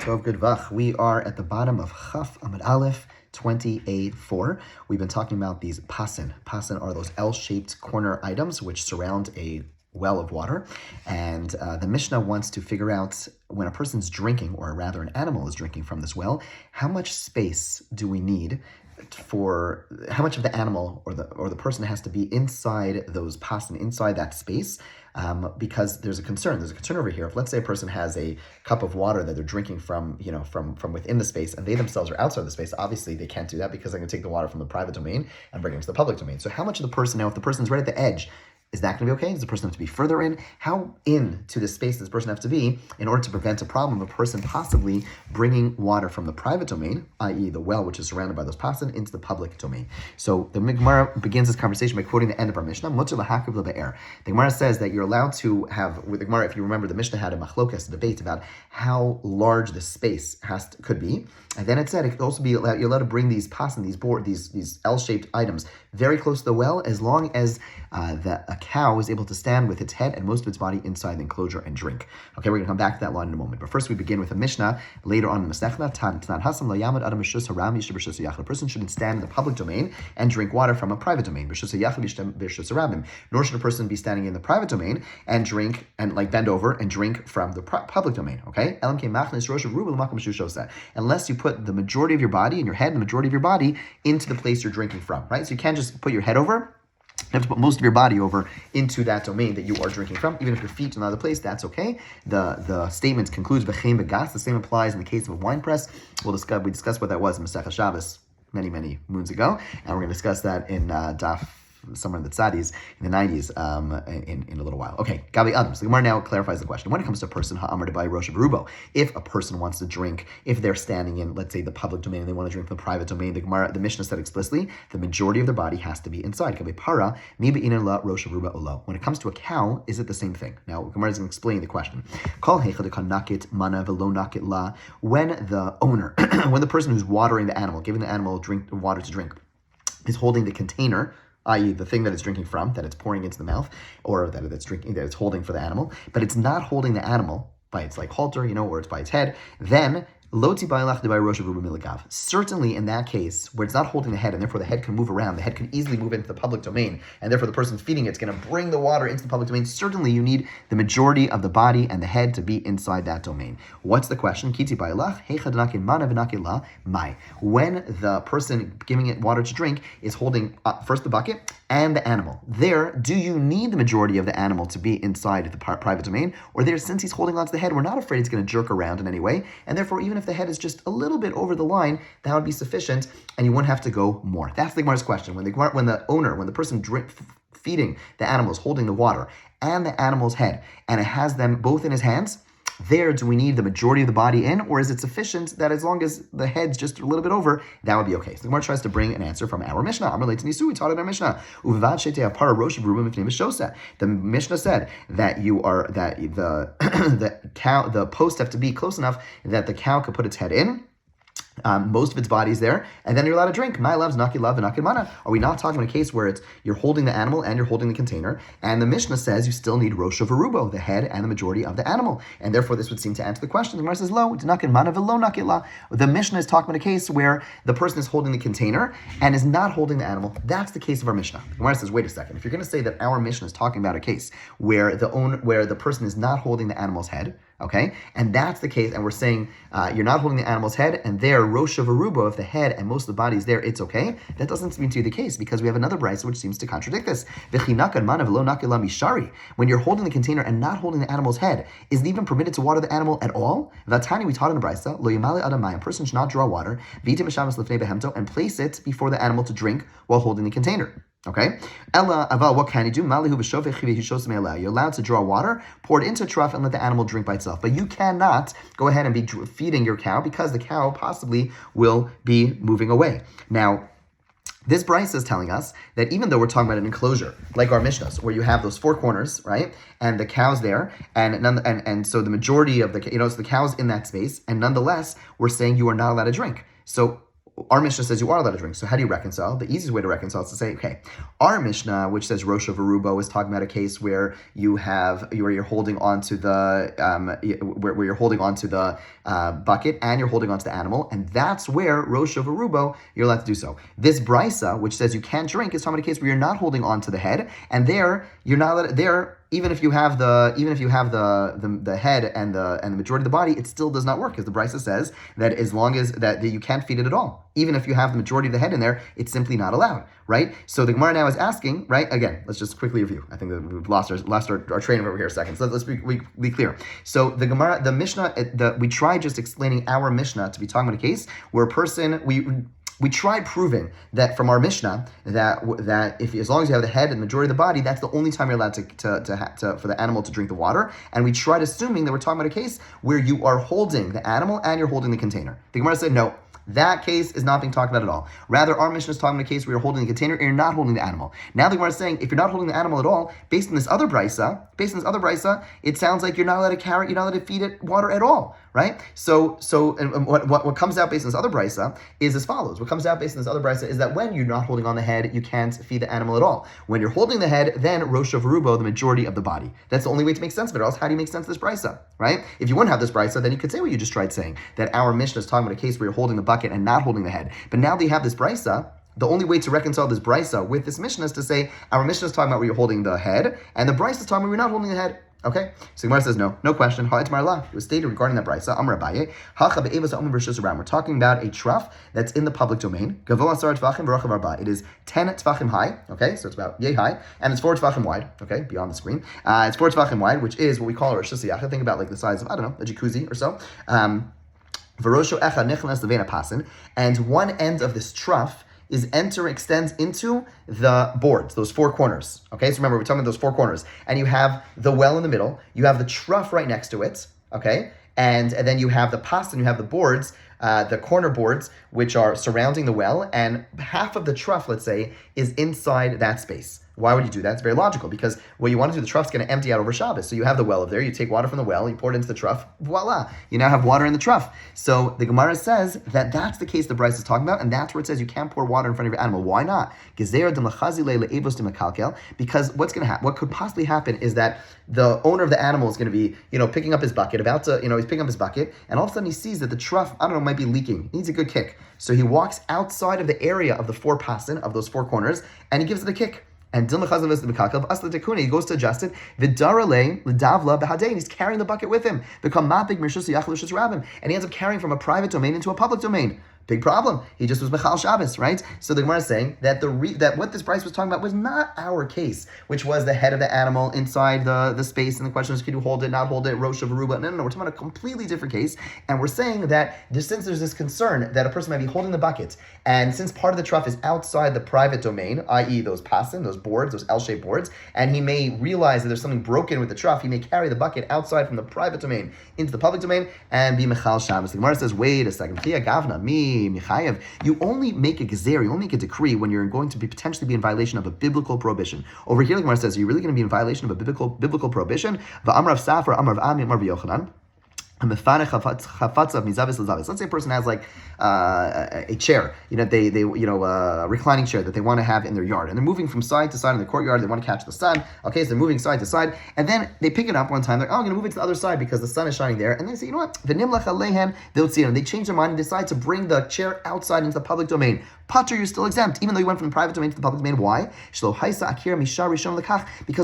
Tov Good Vach. We are at the bottom of Chaf Amud Aleph 28:4. We've been talking about these pasin. Pasin are those L-shaped corner items which surround a well of water. And the Mishnah wants to figure out when a person's drinking, or rather an animal is drinking from this well, how much space do we need for how much of the animal or the person has to be inside those pasin, inside that space, because there's a concern. There's a concern over here. If let's say a person has a cup of water that they're drinking from, from within the space, and they themselves are outside the space, obviously they can't do that because they're going to take the water from the private domain and bring it into the public domain. So how much of the person, now if the person's right at the edge, is that going to be okay? Does the person have to be further in? How into the space does this person have to be in order to prevent a problem of a person possibly bringing water from the private domain, i.e. the well which is surrounded by those pasin, into the public domain? So the Gemara begins this conversation by quoting the end of our Mishnah. The Gemara says that you're allowed to have, with the Gemara, if you remember, the Mishnah had a machlokas, a debate about how large the space could be. And then it said it could also be you're allowed to bring these pasin, these L-shaped items very close to the well, as long as a cow is able to stand with its head and most of its body inside the enclosure and drink. Okay, we're going to come back to that line in a moment. But first we begin with a Mishnah later on in the Masechta. A person shouldn't stand in the public domain and drink water from a private domain. Nor should a person be standing in the private domain and drink and bend over and drink from the public domain. Okay? Unless you put the majority of your body and your head and the majority of your body into the place you're drinking from, right? So you can't just put your head over. You have to put most of your body over into that domain that you are drinking from. Even if your feet are in another place, that's okay. The statement concludes b'chein b'gas. The same applies in the case of a wine press. We discussed what that was in Masechah Shabbos many moons ago, and we're going to discuss that in Daf somewhere in the Tzadis in the 90s in a little while. Okay, Gabi Adams. The Gemara now clarifies the question. When it comes to a person, ha'amar debai rosh berubo, if a person wants to drink, if they're standing in, let's say, the public domain and they want to drink from the private domain, the Mishnah said explicitly, the majority of their body has to be inside. Gabi para, mi be'inan la rosh beruba olo. When it comes to a cow, is it the same thing? Now, Gemara is going to explain the question. Kol heichad nakit mana velo nakit la. When the owner, when the person who's watering the animal, giving the animal water to drink, is holding the container, i.e. the thing that it's drinking from, that it's pouring into the mouth, or that it's drinking, that it's holding for the animal, but it's not holding the animal by its halter, or it's by its head, then certainly in that case, where it's not holding the head, and therefore the head can move around, the head can easily move into the public domain, and therefore the person feeding it's going to bring the water into the public domain, certainly you need the majority of the body and the head to be inside that domain. What's the question? When the person giving it water to drink is holding first the bucket and the animal, do you need the majority of the animal to be inside the private domain? Or since he's holding onto the head, we're not afraid it's going to jerk around in any way, and therefore even if the head is just a little bit over the line, that would be sufficient, and you wouldn't have to go more. That's the Gemara's question. When the person feeding the animal is holding the water and the animal's head, and it has them both in his hands, do we need the majority of the body in, or is it sufficient that as long as the head's just a little bit over, that would be okay? So the Gemara tries to bring an answer from our Mishnah. Amar leitz nisu, we taught it in our Mishnah. The Mishnah said that the posts have to be close enough that the cow could put its head in. Most of its body's there, and then you're allowed to drink. My love's naki love and naki mana. Are we not talking about a case where you're holding the animal and you're holding the container, and the Mishnah says you still need rosh verubo, the head and the majority of the animal, and therefore this would seem to answer the question. The Gemara says lo, naki mana velo naki la. The Mishnah is talking about a case where the person is holding the container and is not holding the animal. That's the case of our Mishnah. The Gemara says, wait a second. If you're going to say that our Mishnah is talking about a case where the person is not holding the animal's head, okay, and that's the case, and we're saying you're not holding the animal's head, and there, rosh verubo, if the head and most of the body is there, it's okay. That doesn't seem to be the case, because we have another brisa which seems to contradict this. When you're holding the container and not holding the animal's head, is it even permitted to water the animal at all? Vatani, we taught in the brisa, lo yimale adamai, a person should not draw water, and place it before the animal to drink while holding the container. Okay? Ella aval, what can you do? You're allowed to draw water, pour it into a trough, and let the animal drink by itself. But you cannot go ahead and be feeding your cow, because the cow possibly will be moving away. Now, this brisa is telling us that even though we're talking about an enclosure, like our Mishnahs, where you have those four corners, right, and the cow's there, and so the majority of so the cow's in that space, and nonetheless, we're saying you are not allowed to drink. So our Mishnah says you are allowed to drink. So how do you reconcile? The easiest way to reconcile is to say, okay, our Mishnah, which says Rosh of Arubo, is talking about a case where you're holding onto the where you're holding onto the bucket and you're holding onto the animal, and that's where Rosh of Arubo you're allowed to do so. This brisa, which says you can't drink, is talking about a case where you're not holding onto the head, and there you're not allowed, there. Even if you have the head and the majority of the body, it still does not work, because the brisa says that as long as that you can't feed it at all. Even if you have the majority of the head in there, it's simply not allowed, right? So the Gemara now is asking, right? Again, let's just quickly review. I think that we've lost our train over here a second. So let's be clear. So the Gemara, the Mishnah, we tried just explaining our Mishnah to be talking about a case where a person we tried proving that from our Mishnah that if as long as you have the head and the majority of the body, that's the only time you're allowed to for the animal to drink the water. And we tried assuming that we're talking about a case where you are holding the animal and you're holding the container. The Gemara said no. That case is not being talked about at all. Rather, our Mishnah is talking about a case where you're holding the container and you're not holding the animal. Now the Gemara is saying, if you're not holding the animal at all, based on this other brisa, it sounds like you're not allowed to carry, you're not allowed to feed it water at all, right? So what comes out based on this other brisa is as follows. What comes out based on this other brisa is that when you're not holding on the head, you can't feed the animal at all. When you're holding the head, then Rosh of Arubo, the majority of the body. That's the only way to make sense of it. Or else, how do you make sense of this brisa, right? If you wouldn't have this brisa, then you could say what you just tried saying, that our Mishnah is talking about a case where you're holding the bucket and not holding the head. But now that you have this brisa, the only way to reconcile this brisa with this Mishnah is to say our Mishnah is talking about where you're holding the head, and the brisa is talking about where you're not holding the head. Okay, so Gemara says no question. It was stated regarding that brisa. Amar Abaye, we're talking about a trough that's in the public domain. It is 10 tvachim high. Okay, so it's about yay high, and it's 4 tvachim wide. Okay, beyond the screen, it's 4 tvachim wide, which is what we call a Rosh Hashanah. Think about like the size of, I don't know, a jacuzzi or so. And one end of this trough extends into the boards, those four corners. Okay, so remember, we're talking about those four corners. And you have the well in the middle, you have the trough right next to it, okay? And then you have the pas and you have the boards, the corner boards, which are surrounding the well, and half of the trough, let's say, is inside that space. Why would you do that? It's very logical, because what you want to do, the trough's going to empty out over Shabbos. So you have the well over there, you take water from the well, you pour it into the trough, voila, you now have water in the trough. So the Gemara says that that's the case the Bryce is talking about, and that's where it says you can't pour water in front of your animal. Why not? Because what's going to happen, what could possibly happen is that the owner of the animal is going to be, picking up his bucket, he's picking up his bucket, and all of a sudden he sees that the trough, might be leaking. He needs a good kick. So he walks outside of the area of the four pasin, of those four corners, and he gives it a kick. And he goes to adjust it. And he's carrying the bucket with him. And he ends up carrying from a private domain into a public domain. Big problem. He just was Mechal Shabbos, right? So the Gemara is saying that that what this Bryce was talking about was not our case, which was the head of the animal inside the space, and the question is, could you hold it, not hold it, Rosh of Aruba? No, we're talking about a completely different case, and we're saying that since there's this concern that a person might be holding the bucket, and since part of the trough is outside the private domain, i.e. those pasin, those boards, those L-shaped boards, and he may realize that there's something broken with the trough, he may carry the bucket outside from the private domain into the public domain and be Mechal Shabbos. The Gemara says, wait a second, you only make a gezer, you only make a decree when you're going to potentially be in violation of a biblical prohibition. Over here, the Gemara says, are you really going to be in violation of a biblical prohibition? Let's say a person has like a chair, reclining chair that they want to have in their yard, and they're moving from side to side in the courtyard. They want to catch the sun. Okay, so they're moving side to side, and then they pick it up one time. They're I'm going to move it to the other side because the sun is shining there, and they say, you know what? They change their mind and decide to bring the chair outside into the public domain. Pater, you're still exempt, even though you went from the private domain to the public domain. Why? Because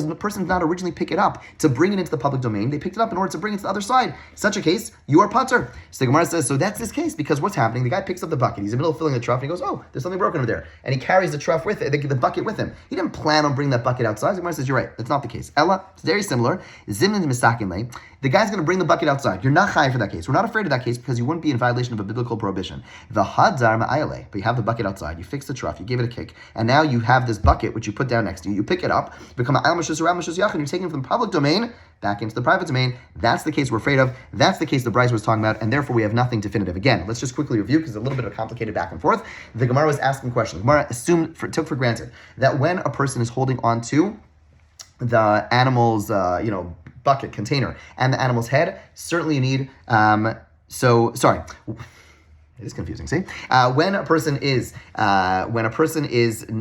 the person did not originally pick it up to bring it into the public domain. They picked it up in order to bring it to the other side. In such a case, you are pater. So the Gemara says, so that's this case, because what's happening? The guy picks up the bucket. He's in the middle of filling the trough, and he goes, oh, there's something broken over there. And he carries the trough with it, the bucket with him. He didn't plan on bringing that bucket outside. So the Gemara says, you're right. That's not the case. Ella, it's very similar. Zimnin misakinle. The guy's going to bring the bucket outside. You're not chayav for that case. We're not afraid of that case because you wouldn't be in violation of a biblical prohibition. The hadar ma'ayale, but you have the bucket outside. You fix the trough. You give it a kick, and now you have this bucket which you put down next to you. You pick it up, become an al-mashus or al-mashus you're taking it from the public domain back into the private domain. That's the case we're afraid of. That's the case the Bryce was talking about, and therefore we have nothing definitive. Again, let's just quickly review because it's a little bit of a complicated back and forth. The Gemara was asking questions. The Gemara took for granted that when a person is holding on to the animal's, bucket container and the animal's head, certainly you need. It is confusing. See, when a person is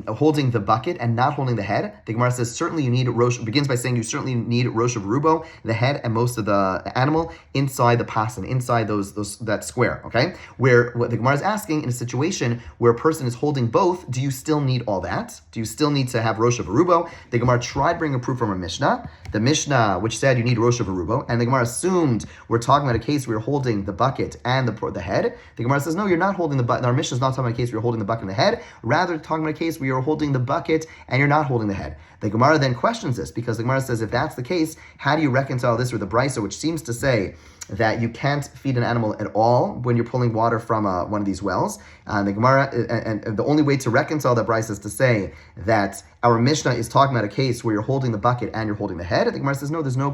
holding the bucket and not holding the head, the Gemara says certainly you need rosh. Begins by saying you certainly need rosh of rubo, the head and most of the animal inside the pasan, inside that square. Okay, where what the Gemara is asking in a situation where a person is holding both, do you still need all that? Do you still need to have rosh of rubo? The Gemara tried to bring a proof from a Mishnah, the Mishnah which said you need rosh of rubo, and the Gemara assumed we're talking about a case where you're holding the bucket and the head. The Gemara says, no, you're not holding the bucket. Our Mishnah is not talking about a case where you're holding the bucket and the head. Rather, talking about a case where you're holding the bucket and you're not holding the head. The Gemara then questions this because the Gemara says, if that's the case, how do you reconcile this with the Brisa, which seems to say that you can't feed an animal at all when you're pulling water from one of these wells? The Gemara, and the only way to reconcile that Brisa is to say that our Mishnah is talking about a case where you're holding the bucket and you're holding the head. The Gemara says, no, there's no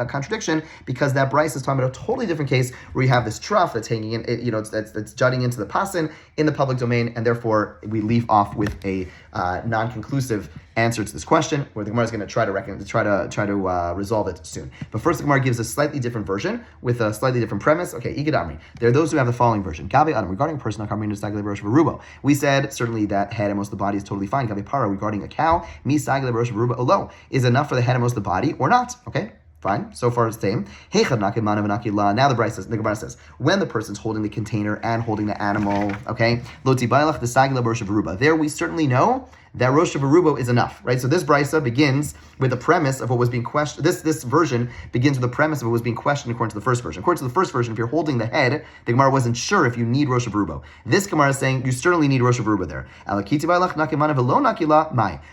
contradiction because that Brisa is talking about a totally different case where you have this trough that's hanging in, that's jutting into the pasan in the public domain, and therefore we leave off with a non-conclusive answer to this question, where the Gemara is going to try to resolve it soon. But first, the Gemara gives a slightly different version with a slightly different premise. Okay, Igad there are those who have the following version. Gabi Adam, regarding a person, we said certainly that head and most of the body is totally fine. Gabi Para, regarding a cow, is enough for the head and most of the body or not? Okay. Fine. So far, it's the same. Now the Gemara says, when the person's holding the container and holding the animal, okay, there we certainly know that Rosh Varubo is enough, right? So this brisa begins with the premise of what was being questioned. This version begins with the premise of what was being questioned according to the first version. According to the first version, if you're holding the head, the Gemara wasn't sure if you need Rosh Varubo. This Gemara is saying you certainly need Rosh Varubo there.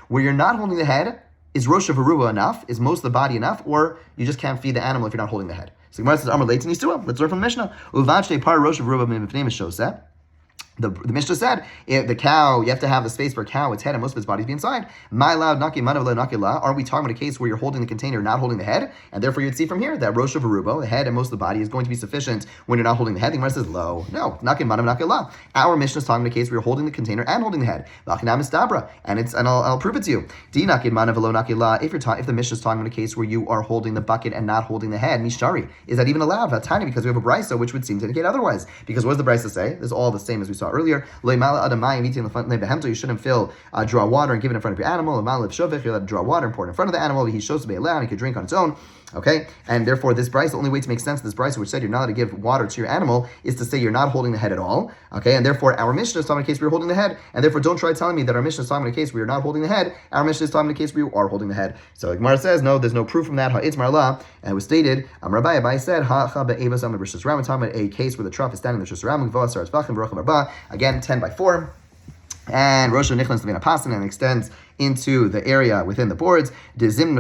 Where you're not holding the head, is Rosh Varubo enough? Is most of the body enough? Or you just can't feed the animal if you're not holding the head? So the Gemara says, Amar Leitin Yisua. Let's learn from Mishnah. Uvachte par Rosh Varubo mivnei mishoseh. The Mishnah said, if the cow, you have to have the space for a cow, its head and most of its body to be inside. My loud naki manav naki la. Are we talking about a case where you're holding the container, not holding the head? And therefore you'd see from here that Rosh Varubo, the head and most of the body, is going to be sufficient when you're not holding the head. The Gemara says, lo, no, naki manav naki la. Our Mishnah is talking about a case where you're holding the container and holding the head. And I'll prove it to you. Di naki manav lo naki la. If the Mishnah is talking about a case where you are holding the bucket and not holding the head, mishari, is that even allowed? Tiny, because we have a brisa which would seem to indicate otherwise. Because what does the brisa say? This is all the same as we saw earlier. You shouldn't draw water and give it in front of your animal. You're allowed to draw water and pour it in front of the animal. He shows to be allowed, he could drink on its own. Okay, and therefore this brisa, the only way to make sense of this brisa, which said you're not allowed to give water to your animal, is to say you're not holding the head at all. Okay, and therefore our Mishnah is talking about a case where you're holding the head, and therefore don't try telling me that our Mishnah is talking about a case where you're not holding the head. Our Mishnah is talking about a case where you are holding the head. So the Gemara says, no, there's no proof from that. Ha'itz la, and it was stated, Rabbi Abai said, we're talking about a case where the trough is standing in the Shusharam, again 10 by 4. And Rosh Nichlas Levina Pasan and extends into the area within the boards. And some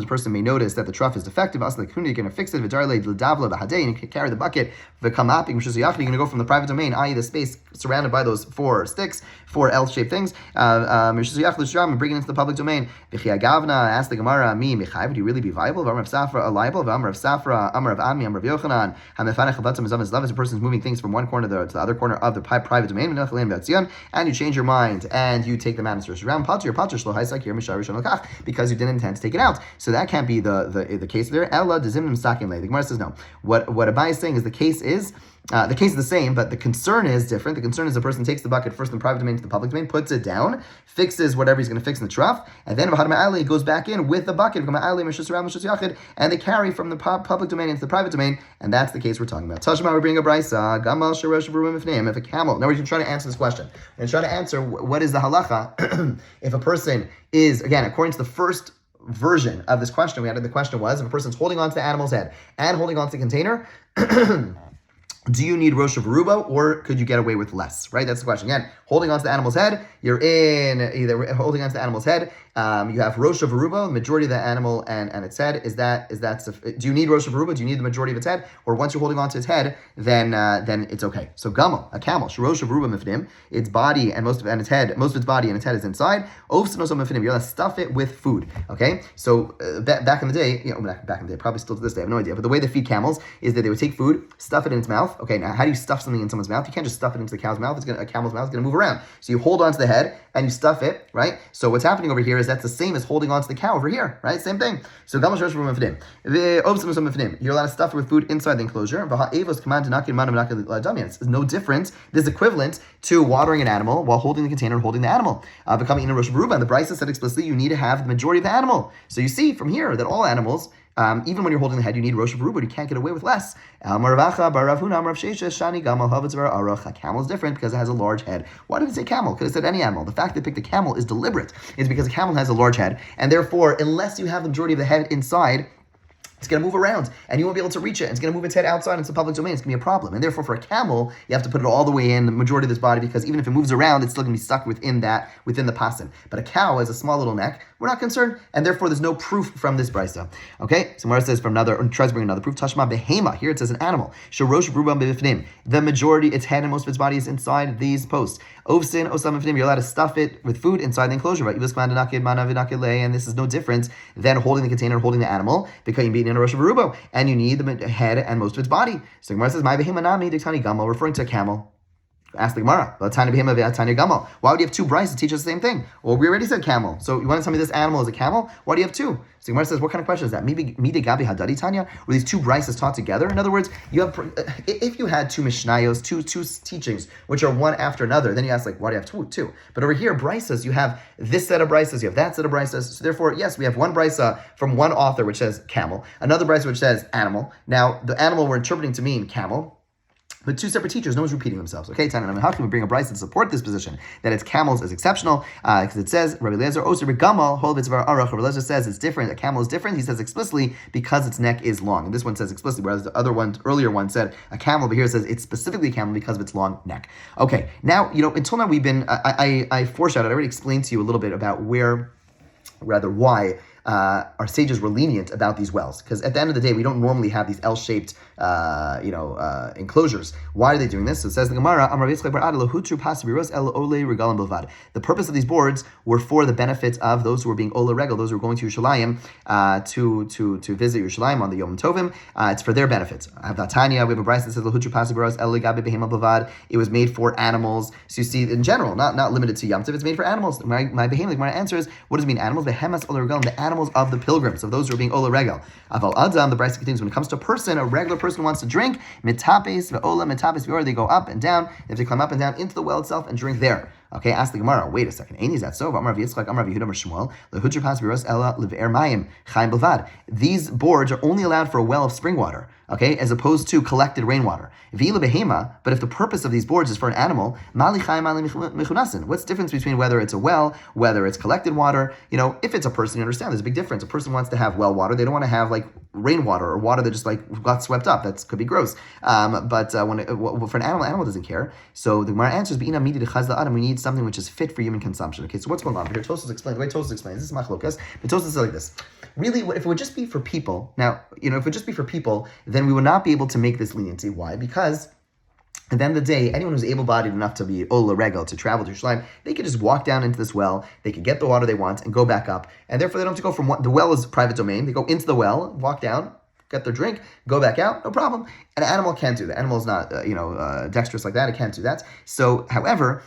person may notice that the trough is defective. You're going to fix it. And you can carry the bucket. You're going to go from the private domain, i.e. the space surrounded by those 4 sticks, 4 L-shaped things, and bring it into the public domain. Ask the Gemara, would you really be viable? Amar of Safra, liable. Amar of Safra, Amar of Ami, Amar of Yochanan. As a person is moving things from one corner to the other corner of the private domain, and you change your mind and you take the man around because you didn't intend to take it out. So that can't be the case there. Ella dezimnim sakin lei. The Gemara says no. What Abai is saying is the case is the same, but the concern is different. The concern is the person takes the bucket first in the private domain to the public domain, puts it down, fixes whatever he's going to fix in the trough, and then he goes back in with the bucket, and they carry from the public domain into the private domain, and that's the case we're talking about. Tashma, we're bringing a brisa. If a camel. Now we're going to try to answer this question. We're going to try to answer what is the halacha if a person is, again, according to the first version of this question, the question was, if a person's holding onto the animal's head and holding onto the container, do you need Rosh Varubo, or could you get away with less? Right? That's the question. Again, holding onto the animal's head, you're in either holding onto the animal's head. You have Rosh Varubo, the majority of the animal and its head. Do you need Rosh Varubo? Do you need the majority of its head? Or once you're holding onto its head, then it's okay. So Gamel, a camel, Rosh Varubo mifnim, its body and most of its body and its head is inside. Ofsenoso mifnim, you're going to stuff it with food. Okay? So back in the day, probably still to this day, I have no idea. But the way they feed camels is that they would take food, stuff it in its mouth. Okay, now how do you stuff something in someone's mouth? You can't just stuff it into the cow's mouth. A camel's mouth is going to move around. So you hold onto the head and you stuff it, right? So what's happening over here whereas that's the same as holding on to the cow over here, right? Same thing. So you're allowed to stuff it with food inside the enclosure. It's no different. This is equivalent to watering an animal while holding the container and holding the animal. Becoming in a Rosh Baruba, and the Brisa said explicitly you need to have the majority of the animal. So you see from here that all animals, even when you're holding the head, you need Rosh Baruba, but you can't get away with less. A camel is different because it has a large head. Why did it say camel? Could have said any animal. The fact that they picked a camel is deliberate. It's because a camel has a large head, and therefore, unless you have the majority of the head inside, it's going to move around, and you won't be able to reach it. It's going to move its head outside into the public domain. It's going to be a problem. And therefore, for a camel, you have to put it all the way in, the majority of this body, because even if it moves around, it's still going to be stuck within the pasin. But a cow has a small little neck. We're not concerned, and therefore, there's no proof from this brisa. Okay? So, Mara says from another, and tries to bring another proof. Tashma behema. Here it says an animal. Shorosh brubam b'bifnim. The majority, its head and most of its body is inside these posts. Ovsin osam b'fnim. You're allowed to stuff it with food inside the enclosure. Right? And this is no different than holding the container, holding the animal, because you're being in a Rosh Barubo, and you need the head and most of its body. So Gemara says, "My behema nami diktani gamal," referring to a camel. Ask the Gemara, why would you have two brides to teach us the same thing? Well, we already said camel. So you want to tell me this animal is a camel? Why do you have two? So Gemara says, what kind of question is that? Maybe mide gabi hadadi tanya? Were these two brises taught together? In other words, you have if you had two mishnayos, two teachings, which are one after another, then you ask, like, why do you have two? But over here, brises, you have this set of brises, you have that set of brises. So therefore, yes, we have one brisa from one author which says camel, another brisa which says animal. Now, the animal we're interpreting to mean camel. But two separate teachers, no one's repeating themselves. Okay, Tana, how can we bring a brisa to support this position that it's camels is exceptional? Because it says Rabbi Eliezer Oser Gamal Hol B'Tzvar Arach. Rabbi Eliezer says it's different. A camel is different. He says explicitly because its neck is long, and this one says explicitly, whereas the earlier one said a camel, but here it says it's specifically a camel because of its long neck. Okay, now until now we've been I foreshadowed. I already explained to you a little bit about why our sages were lenient about these wells, because at the end of the day, we don't normally have these L-shaped, enclosures. Why are they doing this? So it says the Gemara, the purpose of these boards were for the benefit of those who were being Ola Regel, those who were going to Yerushalayim to visit Yerushalayim on the Yom Tovim. It's for their benefit. We have a brayse that says it was made for animals. So you see, in general, not limited to Yom Tov, it's made for animals. My behemoth, my answer is, what does it mean? Animals, behemoths Ola Regel, the animals of the pilgrims, of those who are being Ola Regel. Aval Adam, the brayse continues, when it comes to a person, a regular person wants to drink, mitapes ve'ola mitapes ve'or, they go up and down. They have to climb up and down into the well itself and drink there. Okay, ask the Gemara. Wait a second. Ain't is that so? These boards are only allowed for a well of spring water. Okay, as opposed to collected rainwater. But if the purpose of these boards is for an animal, what's the difference between whether it's a well, whether it's collected water? If it's a person, you understand there's a big difference. A person wants to have well water. They don't want to have like rainwater or water that just like got swept up. That could be gross. But for an animal doesn't care. So the Gemara answers, we need something which is fit for human consumption. Okay, so what's going on here? Tosfos explains. The way Tosfos explains, this is machlokas, but Tosfos is like this. Really, if it would just be for people, if it would just be for people, then we would not be able to make this leniency. Why? Because at the end of the day, anyone who's able-bodied enough to be Ola Regel, to travel to Yerushalayim, they could just walk down into this well, they could get the water they want and go back up, and therefore they don't have to go from the well is private domain, they go into the well, walk down, get their drink, go back out, no problem. An animal can't do that. Animal is not, dexterous like that. It can't do that. So, however,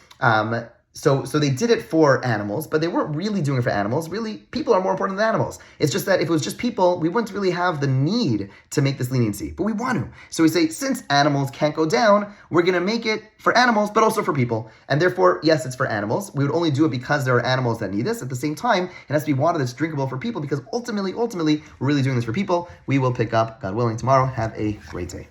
So they did it for animals, but they weren't really doing it for animals. Really, people are more important than animals. It's just that if it was just people, we wouldn't really have the need to make this leniency, but we want to. So we say, since animals can't go down, we're going to make it for animals, but also for people. And therefore, yes, it's for animals. We would only do it because there are animals that need this. At the same time, it has to be water that's drinkable for people, because ultimately, we're really doing this for people. We will pick up, God willing, tomorrow. Have a great day.